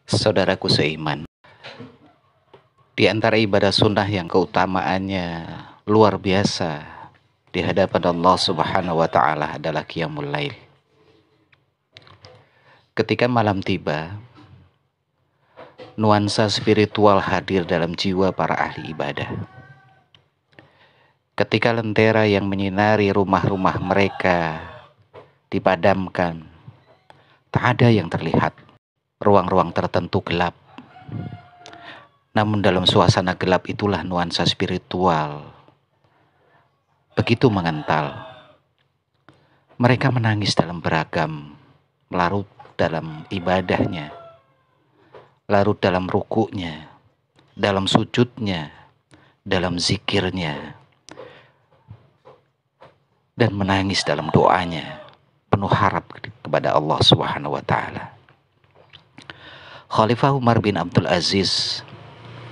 Saudaraku seiman, di antara ibadah sunnah yang keutamaannya luar biasa di hadapan Allah Subhanahu wa Ta'ala adalah qiyamul lail. Ketika malam tiba, nuansa spiritual hadir dalam jiwa para ahli ibadah. Ketika lentera yang menyinari rumah-rumah mereka dipadamkan, tak ada yang terlihat. Ruang-ruang tertentu gelap. Namun dalam suasana gelap itulah nuansa spiritual begitu mengental. Mereka menangis dalam beragam, larut dalam ibadahnya, larut dalam rukuknya, dalam sujudnya, dalam zikirnya, dan menangis dalam doanya, penuh harap kepada Allah Subhanahu wa Ta'ala. Khalifah Umar bin Abdul Aziz,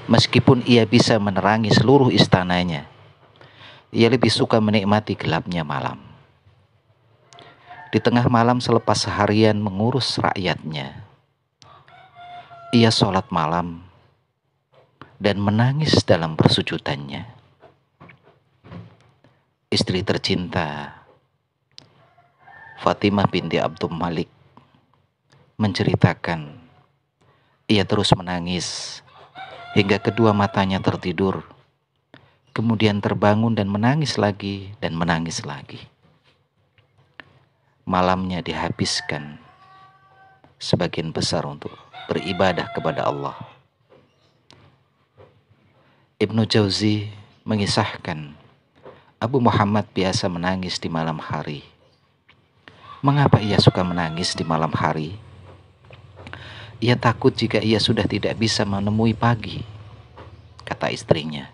meskipun ia bisa menerangi seluruh istananya, ia lebih suka menikmati gelapnya malam. Di tengah malam selepas seharian mengurus rakyatnya, ia sholat malam dan menangis dalam persujudannya. Istri tercinta Fatimah binti Abdul Malik menceritakan, ia terus menangis hingga kedua matanya tertidur, kemudian terbangun dan menangis lagi dan menangis lagi. Malamnya dihabiskan sebagian besar untuk beribadah kepada Allah. Ibnu Jauzi mengisahkan, Abu Muhammad biasa menangis di malam hari. Mengapa ia suka menangis di malam hari? Ia takut jika ia sudah tidak bisa menemui pagi, kata istrinya.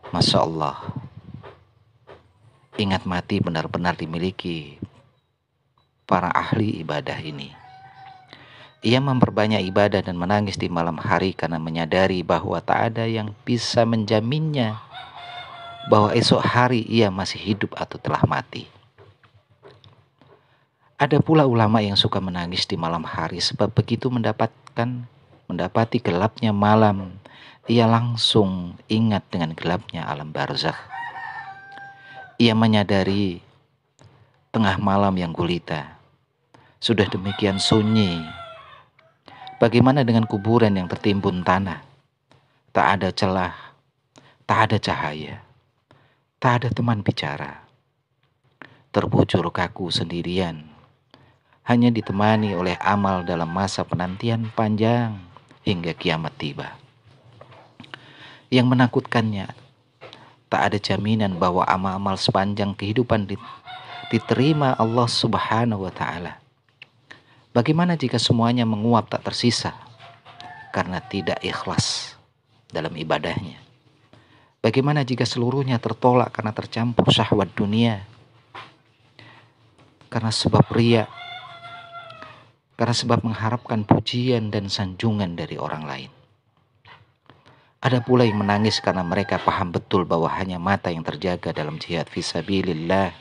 Masya Allah, ingat mati benar-benar dimiliki para ahli ibadah ini. Ia memperbanyak ibadah dan menangis di malam hari karena menyadari bahwa tak ada yang bisa menjaminnya bahwa esok hari ia masih hidup atau telah mati. Ada pula ulama yang suka menangis di malam hari sebab begitu mendapati gelapnya malam, ia langsung ingat dengan gelapnya alam barzakh. Ia menyadari tengah malam yang gulita sudah demikian sunyi. Bagaimana dengan kuburan yang tertimbun tanah? Tak ada celah, tak ada cahaya, tak ada teman bicara. Terbujur kaku sendirian, hanya ditemani oleh amal dalam masa penantian panjang hingga kiamat tiba. Yang menakutkannya, tak ada jaminan bahwa amal-amal sepanjang kehidupan diterima Allah Subhanahu wa Ta'ala. Bagaimana jika semuanya menguap tak tersisa karena tidak ikhlas dalam ibadahnya? Bagaimana jika seluruhnya tertolak karena tercampur syahwat dunia, karena sebab riya, karena sebab mengharapkan pujian dan sanjungan dari orang lain? Ada pula yang menangis karena mereka paham betul bahwa hanya mata yang terjaga dalam jihad fisabilillah,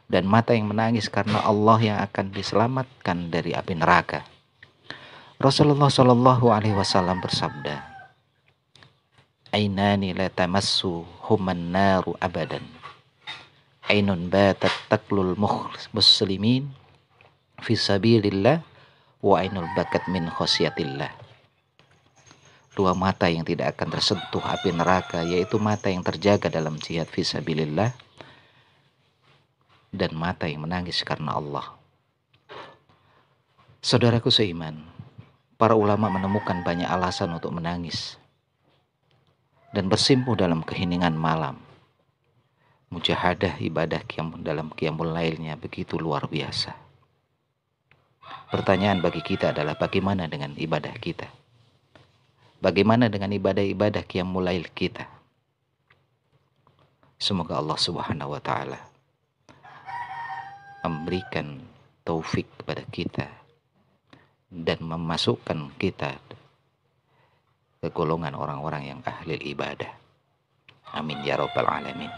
dan mata yang menangis karena Allah yang akan diselamatkan dari api neraka. Rasulullah Shallallahu Alaihi Wasallam bersabda, Ainani la tamassu human naru abadan, ainun batat taklul muslimin fisabilillah, wa ainul bakat min khosyatillah. Dua mata yang tidak akan tersentuh api neraka, yaitu mata yang terjaga dalam jihad fisabilillah dan mata yang menangis karena Allah. Saudaraku seiman, para ulama menemukan banyak alasan untuk menangis dan bersimpuh dalam keheningan malam. Mujahadah ibadah dalam qiyamul lailnya begitu luar biasa. Pertanyaan bagi kita adalah bagaimana dengan ibadah kita? Bagaimana dengan ibadah-ibadah qiyamul lail kita? Semoga Allah Subhanahu wa Ta'ala memberikan taufik kepada kita dan memasukkan kita ke golongan orang-orang yang ahli ibadah. Amin ya rabbal alamin.